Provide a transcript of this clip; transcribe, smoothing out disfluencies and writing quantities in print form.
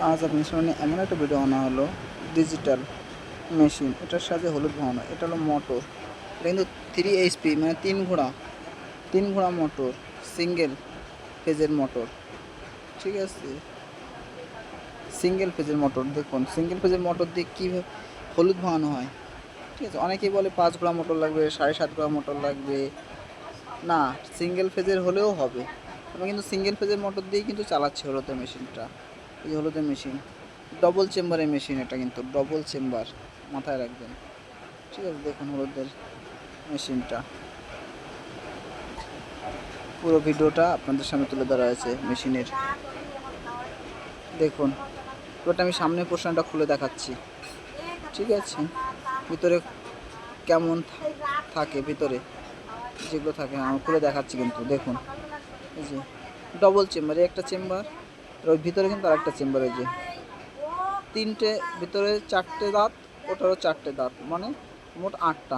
আজ আপনার সামনে এমন একটা ভিডিও আনা হলো, ডিজিটাল মেশিন, এটার সাথে হলুদ ভাঙানো। এটা হলো মোটর, এটা কিন্তু 3 HP, মানে 3 ঘোড়া মোটর, সিঙ্গেল ফেজের মোটর। ঠিক আছে, সিঙ্গেল ফেজের মোটর। দেখুন সিঙ্গেল ফেজের মোটর দিয়ে কীভাবে হলুদ ভাঙানো হয়। ঠিক আছে, অনেকেই বলে 5 ঘোড়া মোটর লাগবে, 7.5 ঘোড়া মোটর লাগবে। না, সিঙ্গেল ফেজের হলেও হবে। আমি কিন্তু সিঙ্গেল ফেজের মোটর দিয়েই কিন্তু চালাচ্ছি হলুদের মেশিনটা। এই হলুদের মেশিন ডবল চেম্বারের মেশিন, এটা কিন্তু ডবল চেম্বার, মাথায় রাখবেন। ঠিক আছে, দেখুন হলুদের মেশিনটা, পুরো ভিডিওটা আপনাদের সামনে তুলে ধরা হয়েছে মেশিনের। দেখুন পুরোটা আমি সামনের পোর্শনটা খুলে দেখাচ্ছি। ঠিক আছে, ভিতরে কেমন থাকে, ভিতরে যেগুলো থাকে আমি খুলে দেখাচ্ছি কিন্তু। দেখুন এই যে ডবল চেম্বার, একটা চেম্বার, ওর ভিতরে কিন্তু আরেকটা চেম্বার। এই যে 3টে, ভিতরে 4টে দাঁত, ওটারও 4টে দাঁত, মানে মোট 8টা।